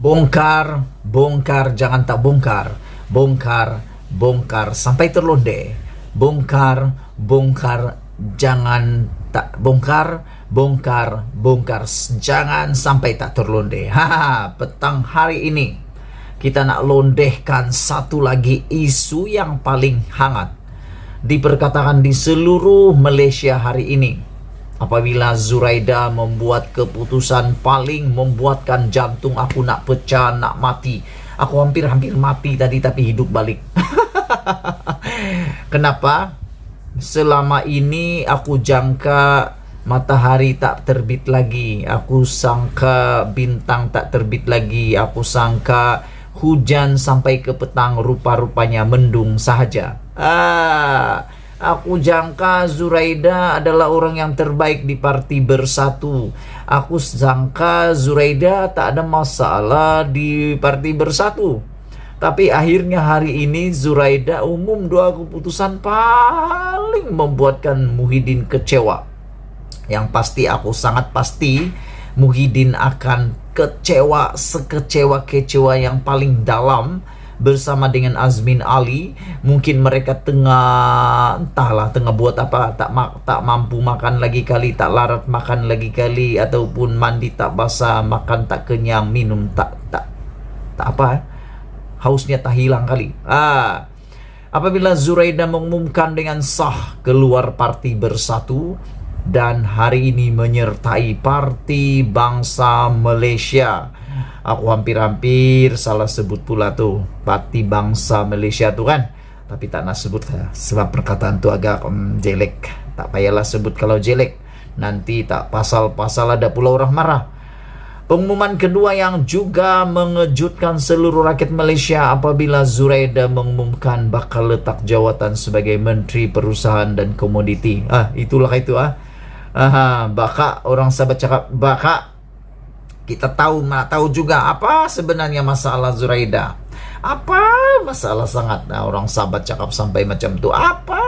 Bongkar, bongkar, jangan tak bongkar. Bongkar, bongkar sampai terlonde. Bongkar, bongkar, jangan tak bongkar. Bongkar, bongkar, jangan sampai tak terlonde. Petang hari ini kita nak londehkan satu lagi isu yang paling hangat diperkatakan di seluruh Malaysia hari ini. Apabila Zuraida membuat keputusan paling membuatkan jantung aku nak pecah, nak mati. Aku hampir mati tadi tapi hidup balik. Kenapa? Selama ini aku jangka matahari tak terbit lagi. Aku sangka bintang tak terbit lagi. Aku sangka hujan sampai ke petang, rupa-rupanya mendung sahaja. Aku jangka Zuraida adalah orang yang terbaik di Parti Bersatu. Aku sangka Zuraida tak ada masalah di Parti Bersatu. Tapi akhirnya hari ini Zuraida umum dua keputusan paling membuatkan Muhyiddin kecewa. Yang pasti aku sangat pasti Muhyiddin akan kecewa, sekecewa-kecewa yang paling dalam bersama dengan Azmin Ali. Mungkin mereka tengah buat apa, tak mampu makan lagi kali, tak larat makan lagi kali, ataupun mandi tak basah, makan tak kenyang, minum tak apa, hausnya tak hilang kali. Apabila Zuraida mengumumkan dengan sah keluar Parti Bersatu dan hari ini menyertai Parti Bangsa Malaysia. Aku hampir salah sebut pula tuh Parti Bangsa Malaysia tuh kan. Tapi tak nak sebut sebab perkataan tu agak jelek. Tak payahlah sebut kalau jelek. Nanti tak pasal-pasal ada pula orang marah. Pengumuman kedua yang juga mengejutkan seluruh rakyat Malaysia apabila Zuraida mengumumkan bakal letak jawatan sebagai Menteri Perusahaan dan Komoditi. Itulah itu. Baka orang sahabat cakap baka. Kita tahu juga apa sebenarnya masalah Zuraida. Apa masalah sangat orang sahabat cakap sampai macam tu. Apa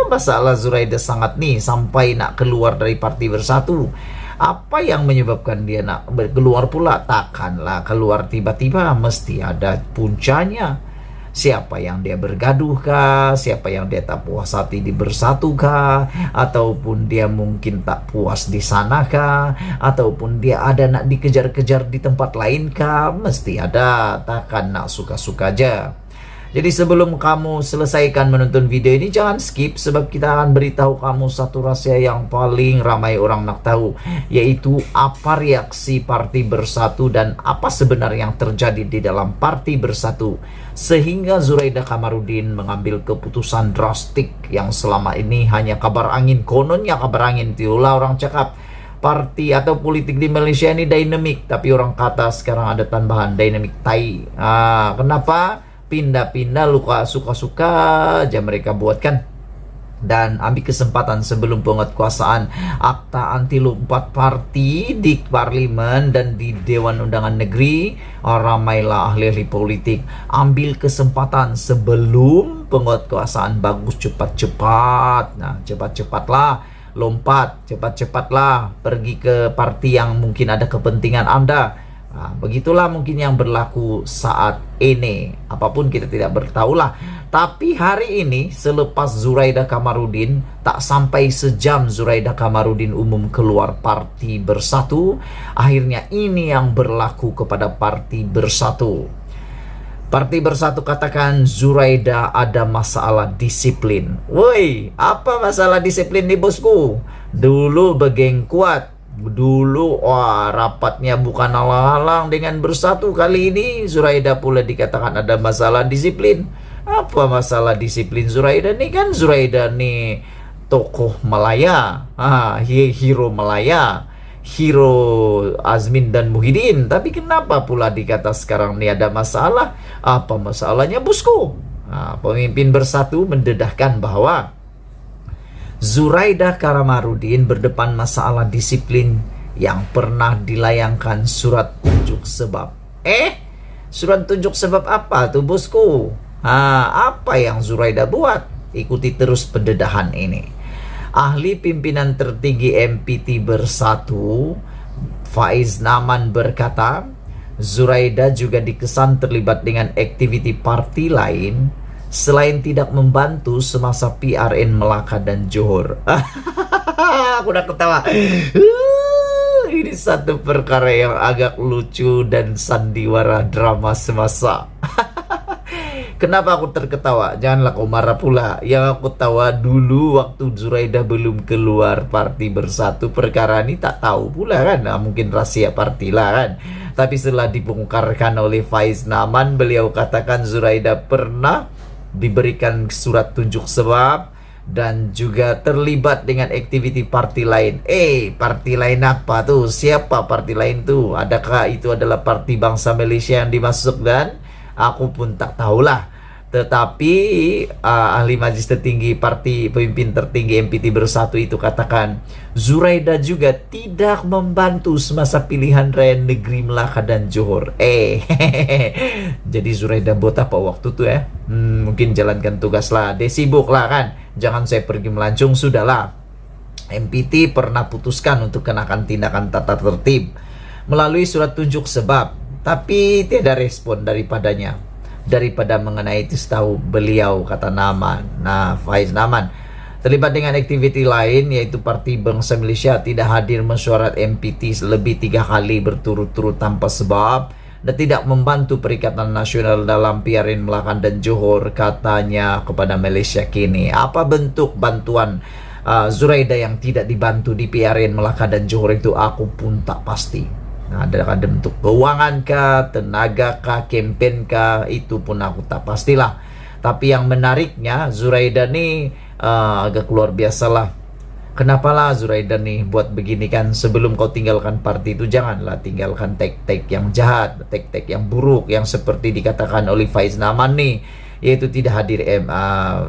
masalah Zuraida sangat nih sampai nak keluar dari Parti Bersatu. Apa yang menyebabkan dia nak keluar pula? Takkanlah keluar tiba-tiba, mesti ada puncanya. Siapa yang dia bergaduh kah? Siapa yang dia tak puas hati di Bersatu kah? Ataupun dia mungkin tak puas di sana kah? Ataupun dia ada nak dikejar-kejar di tempat lain kah? Mesti ada, takkan nak suka-suka aja. Jadi sebelum kamu selesaikan menonton video ini, jangan skip sebab kita akan beritahu kamu satu rahasia yang paling ramai orang nak tahu, yaitu apa reaksi Parti Bersatu dan apa sebenarnya yang terjadi di dalam Parti Bersatu sehingga Zuraida Kamarudin mengambil keputusan drastik yang selama ini hanya kabar angin. Kononnya kabar angin, itulah orang cakap parti atau politik di Malaysia ini dinamik, tapi orang kata sekarang ada tambahan dinamik tai. Kenapa? Pindah-pindah luka suka-suka aja mereka buatkan. Dan ambil kesempatan sebelum penguatkuasaan akta anti lompat parti di Parlimen dan di Dewan Undangan Negeri, ramailah ahli-ahli politik ambil kesempatan sebelum penguatkuasaan bagus cepat-cepat. Cepat-cepatlah lompat, cepat-cepatlah pergi ke parti yang mungkin ada kepentingan Anda. Begitulah mungkin yang berlaku saat ini. Apapun kita tidak bertahulah. Tapi hari ini selepas Zuraida Kamarudin, tak sampai sejam Zuraida Kamarudin umum keluar Parti Bersatu, akhirnya ini yang berlaku kepada Parti Bersatu. Parti Bersatu katakan Zuraida ada masalah disiplin. Woi, apa masalah disiplin nih bosku? Dulu begeng kuat. Dulu rapatnya bukan alang-alang dengan Bersatu. Kali ini Zuraida pula dikatakan ada masalah disiplin. Apa masalah disiplin Zuraida nih? Kan Zuraida nih tokoh Malaya, hero Malaya, hero Azmin dan Muhyiddin. Tapi kenapa pula dikata sekarang nih ada masalah? Apa masalahnya bosku? Pemimpin Bersatu mendedahkan bahwa Zuraida Kamarudin berdepan masalah disiplin yang pernah dilayangkan surat tunjuk sebab. Surat tunjuk sebab apa tuh bosku? Apa yang Zuraida buat? Ikuti terus pendedahan ini. Ahli pimpinan tertinggi MPT Bersatu Faiz Naman berkata, Zuraida juga dikesan terlibat dengan aktiviti parti lain selain tidak membantu semasa PRN Melaka dan Johor. Aku udah ketawa. Ini satu perkara yang agak lucu dan sandiwara drama semasa. Kenapa aku terketawa? Janganlah kau marah pula. Yang aku tawa dulu waktu Zuraida belum keluar Parti Bersatu, perkara ini tak tahu pula kan. Nah, mungkin rahasia parti lah kan. Tapi setelah dibongkarkan oleh Faiz Naman, beliau katakan Zuraida pernah diberikan surat tunjuk sebab dan juga terlibat dengan aktiviti parti lain. Parti lain apa tuh? Siapa parti lain tuh? Adakah itu adalah Parti Bangsa Malaysia yang dimasukkan? Aku pun tak tahulah. Tetapi ahli majlis tertinggi parti pemimpin tertinggi MPT Bersatu itu katakan Zuraida juga tidak membantu semasa pilihan raya negeri Melaka dan Johor. Jadi Zuraida buat apa waktu itu ya? Mungkin jalankan tugas lah. Dia sibuk lah kan. Jangan saya pergi melancong, sudahlah. MPT pernah putuskan untuk kenakan tindakan tata tertib melalui surat tunjuk sebab. Tapi tiada respon daripadanya. Daripada mengenai itu tahu beliau, kata Naman. Nah, Faiz Naman terlibat dengan aktiviti lain yaitu Parti Bangsa Malaysia tidak hadir mesyuarat MPT lebih 3 kali berturut-turut tanpa sebab dan tidak membantu Perikatan Nasional dalam PRN Melaka dan Johor, katanya kepada Malaysia Kini. Apa bentuk bantuan Zuraida yang tidak dibantu di PRN Melaka dan Johor itu aku pun tak pasti. Nah, ada bentuk keuangan kah, tenaga kah, kempen kah, itu pun aku tak pastilah. Tapi yang menariknya Zuraida nih agak luar biasa lah. Kenapalah Zuraida nih buat begini kan? Sebelum kau tinggalkan parti itu janganlah tinggalkan tek-tek yang jahat, tek-tek yang buruk yang seperti dikatakan oleh Faiz Naman nih, yaitu tidak hadir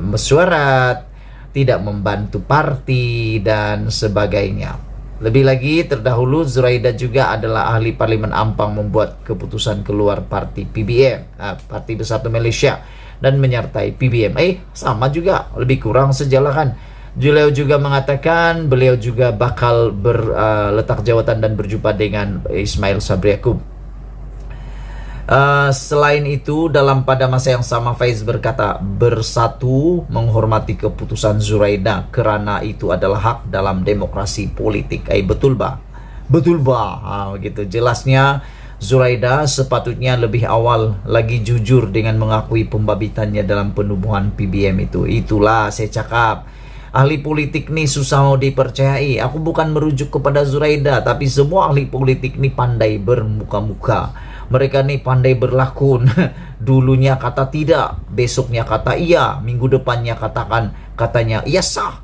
mesyuarat, tidak membantu parti dan sebagainya. Lebih lagi, terdahulu Zuraida juga adalah ahli Parlimen Ampang membuat keputusan keluar Parti PBM, Parti Bersatu Malaysia, dan menyertai PBM. Sama juga, lebih kurang sejalan kan. Beliau juga mengatakan beliau juga bakal berletak jawatan dan berjumpa dengan Ismail Sabri Yaakob. Selain itu, pada masa yang sama Faiz berkata Bersatu menghormati keputusan Zuraida kerana itu adalah hak dalam demokrasi politik. Betul bah? Betul bah? Gitu. Jelasnya Zuraida sepatutnya lebih awal lagi jujur dengan mengakui pembabitannya dalam penubuhan PBM itu. Itulah saya cakap. Ahli politik nih susah mau dipercayai. Aku bukan merujuk kepada Zuraida, tapi semua ahli politik nih pandai bermuka-muka. Mereka nih pandai berlakon. Dulunya kata tidak, besoknya kata iya, minggu depannya katanya iya sah.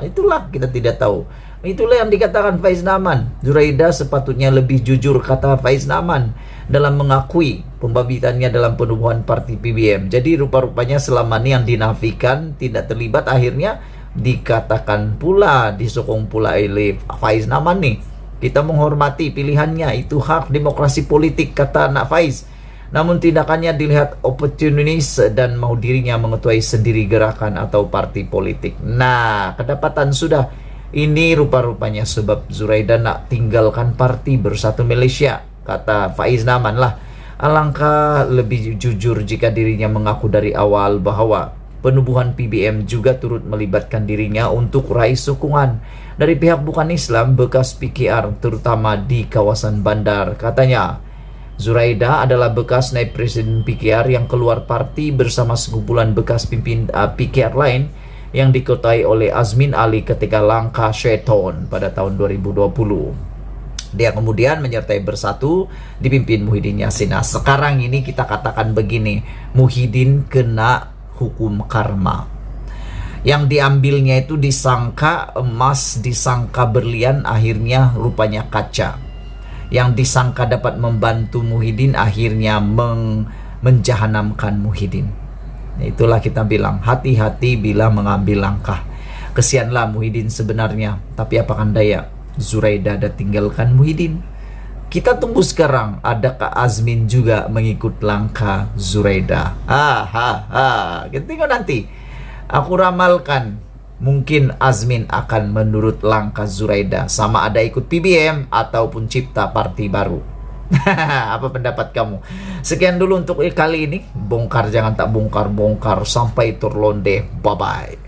Itulah kita tidak tahu. Itulah yang dikatakan Faiz Naman. Zuraida sepatutnya lebih jujur, kata Faiz Naman, dalam mengakui pembabitannya dalam penubuhan parti PBM. Jadi rupa-rupanya selama ini yang dinafikan tidak terlibat, akhirnya dikatakan pula, disokong pula oleh Faiz Naman nih. Kita menghormati pilihannya, itu hak demokrasi politik, kata Nak Faiz. Namun tindakannya dilihat oportunis dan mau dirinya mengetuai sendiri gerakan atau parti politik. Nah, kedapatan sudah. Ini rupa-rupanya sebab Zuraida nak tinggalkan Parti Bersatu Malaysia, kata Faiz Naman lah. Alangkah lebih jujur jika dirinya mengaku dari awal bahwa penubuhan PBM juga turut melibatkan dirinya untuk raih sokongan dari pihak bukan Islam bekas PKR, terutama di kawasan bandar. Katanya, Zuraida adalah bekas naib presiden PKR yang keluar parti bersama sekumpulan bekas pimpin PKR lain yang dikotai oleh Azmin Ali ketika langkah Syaiton pada tahun 2020. Dia kemudian menyertai Bersatu dipimpin Muhyiddin Yassin. Nah, sekarang ini kita katakan begini, Muhyiddin kena hukum karma. Yang diambilnya itu disangka emas, disangka berlian, akhirnya rupanya kaca. Yang disangka dapat membantu Muhyiddin akhirnya menjahanamkan Muhyiddin. Itulah kita bilang, hati-hati bila mengambil langkah. Kesianlah Muhyiddin sebenarnya, tapi apakan daya, Zuraida dah tinggalkan Muhyiddin. Kita tunggu sekarang, adakah Azmin juga mengikut langkah Zuraida? Kita tengok nanti. Aku ramalkan, mungkin Azmin akan menurut langkah Zuraida, sama ada ikut PBM ataupun cipta parti baru. Apa pendapat kamu? Sekian dulu untuk kali ini. Bongkar jangan tak bongkar, bongkar sampai turlonde. Bye bye.